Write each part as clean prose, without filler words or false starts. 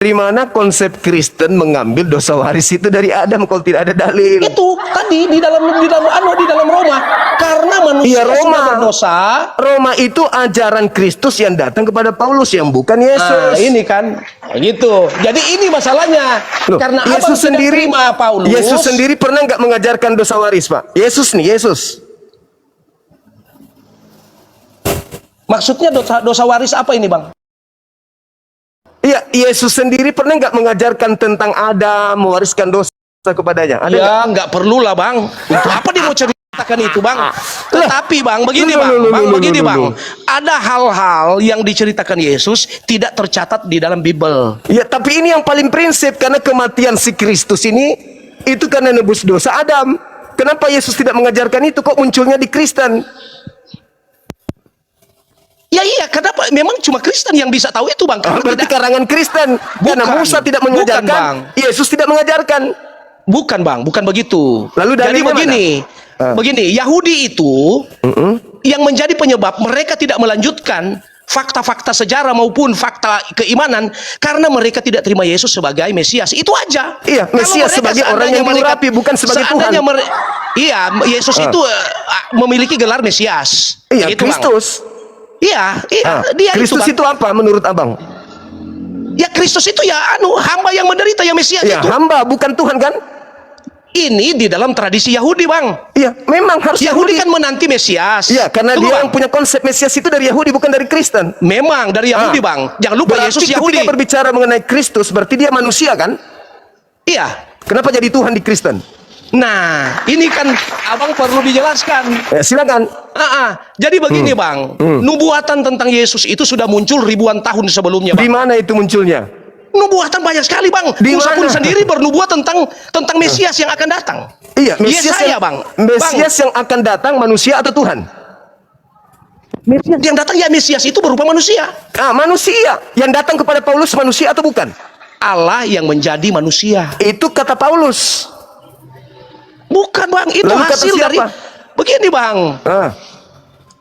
Dari mana konsep Kristen mengambil dosa waris itu dari Adam kalau tidak ada dalil? Itu tadi di dalam Roma, karena manusia Iya, sudah berdosa. Roma itu ajaran Kristus yang datang kepada Paulus yang bukan Yesus. Nah, ini kan gitu. Jadi ini masalahnya. Loh, Karena Yesus abang sendiri, tidak terima Paulus. Yesus sendiri pernah nggak mengajarkan dosa waris, Pak? Yesus. Maksudnya dosa waris apa ini, Bang? Iya, Yesus sendiri pernah nggak mengajarkan tentang Adam mewariskan dosa kepadanya? Ada Ya, nggak perlu lah, Bang. Untuk apa dia mau ceritakan itu, Bang? Tetapi, Bang, begini, Bang. Ada hal-hal yang diceritakan Yesus tidak tercatat di dalam Bible. Ya, tapi ini yang paling prinsip, karena kematian si Kristus ini itu karena nebus dosa Adam. Kenapa Yesus tidak mengajarkan itu? Kok munculnya di Kristen? Ya iya, kenapa? Memang cuma Kristen yang bisa tahu itu, Bang. Berarti karangan Kristen. Karena Musa tidak mengajarkan, Bang. Yesus tidak mengajarkan. Bukan, Bang, bukan begitu. Lalu jadi mana? Begini, Yahudi itu yang menjadi penyebab mereka tidak melanjutkan fakta-fakta sejarah maupun fakta keimanan karena mereka tidak terima Yesus sebagai Mesias. Itu aja. Iya, Mesias sebagai orang yang diurapi, bukan sebagai Tuhan. Iya, Yesus itu memiliki gelar Mesias. Iya, gitu, Kristus. Bang. Iya, dia Kristus itu, itu apa menurut Abang? Ya, Kristus itu ya hamba yang menderita, ya Mesias Ya, itu. hamba bukan Tuhan kan? Ini di dalam tradisi Yahudi, Bang. Iya, memang harus Yahudi kan menanti Mesias. Iya, karena Tunggu, dia Bang. yang punya konsep Mesias itu dari Yahudi, bukan dari Kristen. Memang dari Yahudi, Bang. Jangan lupa Berarti Yesus Yahudi. ketika berbicara mengenai Kristus, berarti dia manusia kan? Iya. Kenapa jadi Tuhan di Kristen? Nah, ini kan Abang perlu dijelaskan. Ya, silakan. Jadi begini, Bang. Nubuatan tentang Yesus itu sudah muncul ribuan tahun sebelumnya, Bang. Di mana itu munculnya? Nubuatan banyak sekali, Bang. Di Musa pun mana? sendiri bernubuat tentang Mesias yang akan datang. Iya, Mesias Yesaya, Bang. Mesias yang akan datang manusia atau Tuhan? Mesias yang datang ya Mesias itu berupa manusia. Manusia. Yang datang kepada Paulus manusia atau bukan? Allah yang menjadi manusia. Itu kata Paulus. Bukan, Bang, itu Lalu kata hasil siapa? dari begini, Bang.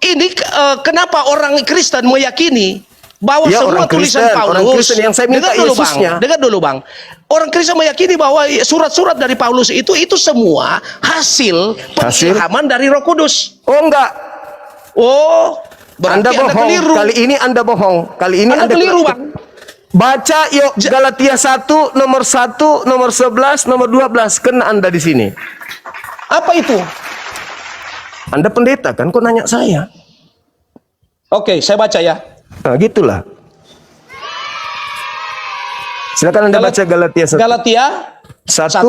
Ini kenapa orang Kristen meyakini bahwa Ya, semua orang tulisan Kristen, Paulus, orang Kristen yang saya minta Yesusnya. Dengar dulu, Bang. Orang Kristen meyakini bahwa surat-surat dari Paulus itu semua hasil pengilhaman dari Roh Kudus. Oh, enggak. Oh, berarti Anda bohong. keliru. Kali ini Anda bohong. Kali ini Anda keliru, Bang. Baca yuk Galatia 1 nomor 1, nomor 11, nomor 12. Kena Anda di sini. Apa itu? Anda pendeta kan, kok nanya saya? Oke, saya baca ya. Nah, gitulah. Silakan Anda baca Galatia 1. Galatia 1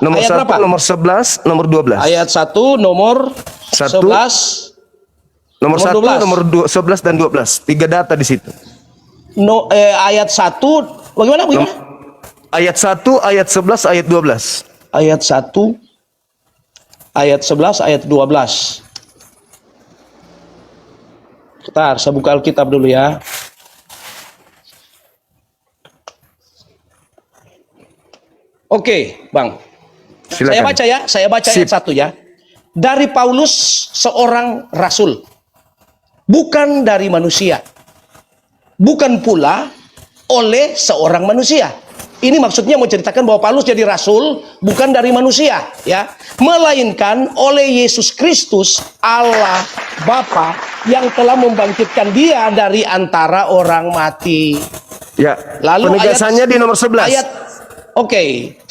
nomor ayat 1, berapa? nomor 11, nomor 12. Ayat 1 nomor 1, 11 nomor 1, 12. nomor 11 dan 12. 3 data di situ. Ayat 1 bagaimana? Ayat 1, ayat 11, ayat 12. Ayat 1 ayat 11 ayat 12. Bentar, saya buka Alkitab dulu ya. Oke, Bang. Silakan. Saya baca ayat 1 ya. Dari Paulus, seorang rasul, bukan dari manusia, bukan pula oleh seorang manusia. Ini maksudnya mau ceritakan bahwa Paulus jadi rasul bukan dari manusia, ya, melainkan oleh Yesus Kristus, Allah Bapa yang telah membangkitkan dia dari antara orang mati. Ya, Lalu penegasannya di nomor 11.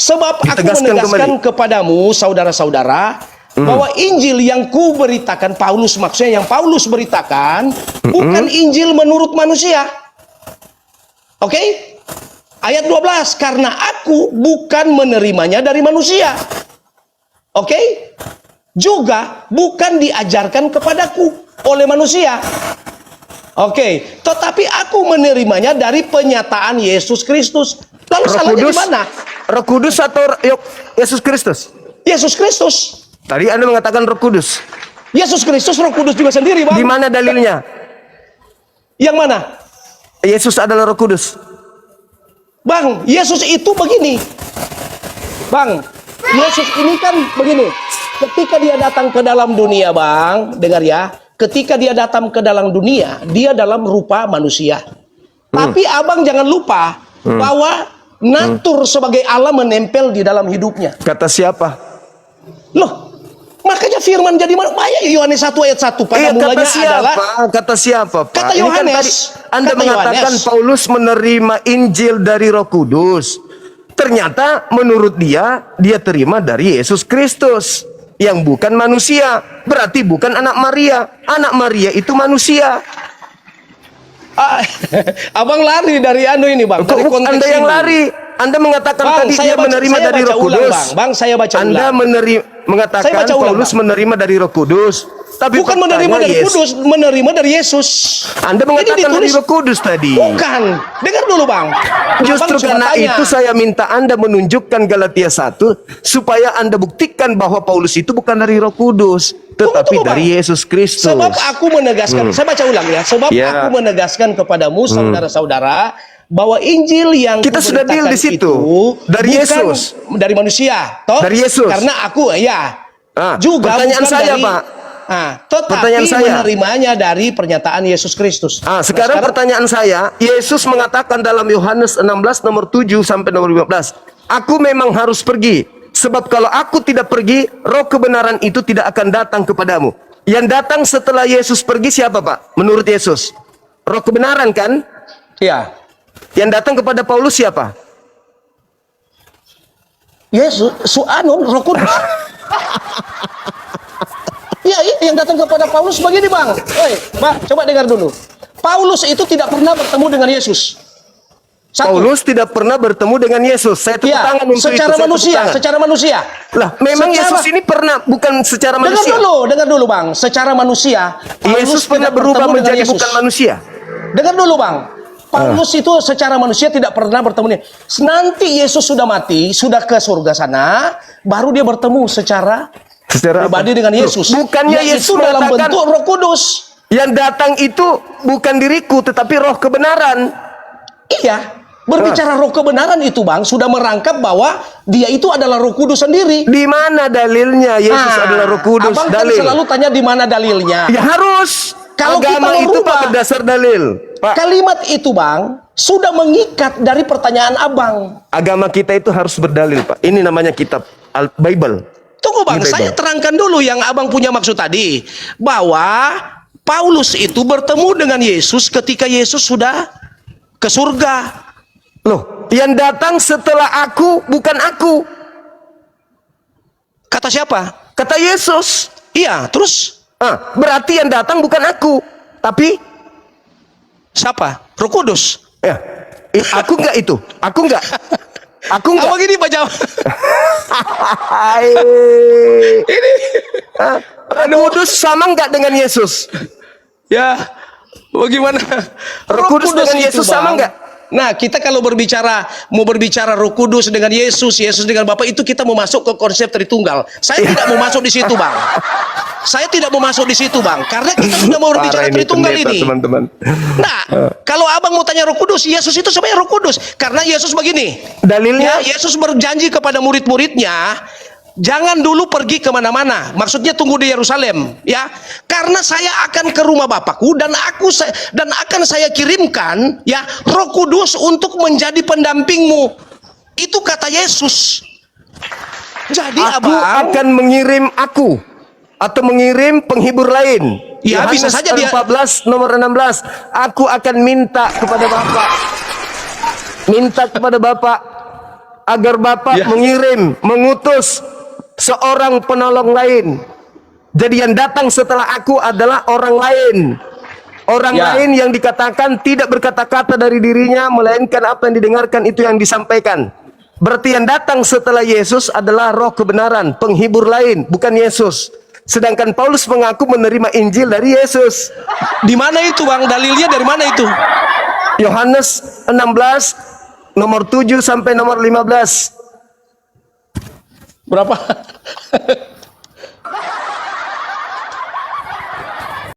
Sebab aku menegaskan kepadamu, saudara-saudara, bahwa Injil yang ku beritakan, Paulus maksudnya yang Paulus beritakan, bukan Injil menurut manusia. Oke? Ayat 12, karena aku bukan menerimanya dari manusia. Oke? Juga bukan diajarkan kepadaku oleh manusia. Oke, tetapi aku menerimanya dari penyataan Yesus Kristus. Lalu salahnya di mana? Roh Kudus atau Yesus Kristus? Yesus Kristus. Tadi Anda mengatakan Roh Kudus. Yesus Kristus, Roh Kudus juga sendiri, Bang. Di mana dalilnya? Yang mana? Yesus adalah Roh Kudus. Bang, Yesus itu begini. Bang, Yesus ini kan begini. Ketika dia datang ke dalam dunia, Bang, dengar ya. Ketika dia datang ke dalam dunia, dia dalam rupa manusia. Tapi Abang jangan lupa, bahwa natur sebagai Allah menempel di dalam hidupnya. Kata siapa? Loh, makanya firman jadi banyak. Yohanes 1 ayat 1 pada mulanya kata siapa? adalah Kata siapa, Pak? kata Ini kan Yohanes. tadi Anda Kata mengatakan Yohanes. Paulus menerima Injil dari Roh Kudus. Ternyata menurut dia terima dari Yesus Kristus yang bukan manusia. Berarti bukan anak Maria. Anak Maria itu manusia. Abang lari dari ini, Bang. Dari Kok konteks Anda yang ini. lari? Anda mengatakan Bang, tadi dia menerima dari Roh Kudus. Bang, saya baca Anda ulang. mengatakan Saya baca ulang, Paulus Bang. menerima dari Roh Kudus. Tapi Bukan faktanya menerima dari Yesus. Kudus, menerima dari Yesus. Anda mengatakan Ini dari ditulis- Roh Kudus tadi. Bukan. Dengar dulu, Bang. Justru Abang sudah karena tanya. itu saya minta Anda menunjukkan Galatia 1 supaya Anda buktikan bahwa Paulus itu bukan dari Roh Kudus, tetapi Tunggu, dari Bang. Yesus Kristus. Sebab aku menegaskan, saya baca ulang ya. Sebab Ya. aku menegaskan kepadamu, saudara-saudara, bahwa Injil yang Kita sudah deal di situ. Dari bukan Yesus. dari manusia, toh? Dari Yesus. Karena aku juga pertanyaan bukan saya, dari, Pak. tetapi Pertanyaan saya. menerimanya dari pernyataan Yesus Kristus. Sekarang pertanyaan saya, Yesus mengatakan dalam Yohanes 16 nomor 7 sampai nomor 15, aku memang harus pergi, sebab kalau aku tidak pergi, roh kebenaran itu tidak akan datang kepadamu. Yang datang setelah Yesus pergi siapa, Pak? Menurut Yesus, roh kebenaran kan? Ya, Yang datang kepada Paulus siapa? Yesus, Roh Kudus. Ya, yang datang kepada Paulus begini, Bang. Bang, coba dengar dulu. Paulus itu tidak pernah bertemu dengan Yesus. Satu. Paulus tidak pernah bertemu dengan Yesus. Saya tepuk Ya, tangan untuk secara itu. Saya tepuk manusia, tangan. secara manusia. Lah, memang Yesus ini pernah, bukan secara manusia. Dengar dulu, Bang. Secara manusia, Yesus pernah tidak berubah bertemu dengan menjadi Yesus. bukan manusia. Dengar dulu, Bang. Paulus itu secara manusia tidak pernah bertemu. Nanti Yesus sudah mati, sudah ke surga sana, baru dia bertemu secara pribadi dengan Yesus. Bukannya Yaitu Yesus dalam mengatakan, bentuk Roh Kudus. yang datang itu bukan diriku, tetapi roh kebenaran. Iya. Berbicara roh kebenaran itu, Bang, sudah merangkap bahwa dia itu adalah Roh Kudus sendiri. Di mana dalilnya Yesus adalah roh kudus? Abang kan Dalil. selalu tanya di mana dalilnya. Ya harus. Kalau Agama kita itu merubah Pak berdasar dalil. Pak, kalimat itu, Bang, sudah mengikat dari pertanyaan Abang. agama kita itu harus berdalil, Pak. Ini namanya kitab Bible. Tunggu, Bang, Ini Bible. saya terangkan dulu yang Abang punya maksud tadi. Bahwa Paulus itu bertemu dengan Yesus ketika Yesus sudah ke surga. Loh, yang datang setelah aku bukan aku. Kata siapa? Kata Yesus. Iya, terus Berarti yang datang bukan aku, tapi siapa? Roh Kudus. ya, aku enggak itu. Aku enggak. Aku enggak. Abang ini Pak Jawab. Ini. Roh Kudus sama enggak dengan Yesus? Ya, bagaimana? Roh Kudus dengan Yesus sama enggak? Nah, kita kalau mau berbicara Roh Kudus dengan Yesus, Yesus dengan Bapa, itu kita mau masuk ke konsep Tritunggal. Saya tidak mau masuk di situ, Bang. Saya tidak mau masuk di situ, Bang, karena kita sudah mau berbicara Tritunggal ini. Teman-teman. Nah, kalau Abang mau tanya Roh Kudus, Yesus itu sebenarnya Roh Kudus, karena Yesus begini. Dalilnya Yesus berjanji kepada murid-muridnya, jangan dulu pergi kemana-mana. Maksudnya tunggu di Yerusalem, ya. Karena saya akan ke rumah Bapakku dan akan saya kirimkan, ya, Roh Kudus untuk menjadi pendampingmu. Itu kata Yesus. Jadi aku Abang akan mengirim atau mengirim penghibur lain. Ya, bisa Yohanes saja dia 14 nomor 16. Aku akan minta kepada Bapa agar Bapa Ya. mengutus seorang penolong lain. Jadi yang datang setelah aku adalah orang lain. Orang Ya. lain yang dikatakan tidak berkata-kata dari dirinya, melainkan apa yang didengarkan itu yang disampaikan. Berarti yang datang setelah Yesus adalah roh kebenaran, penghibur lain, bukan Yesus. Sedangkan Paulus mengaku menerima Injil dari Yesus. di mana itu, Bang? Dalilnya dari mana itu? Yohanes 16 nomor 7 sampai nomor 15. Berapa?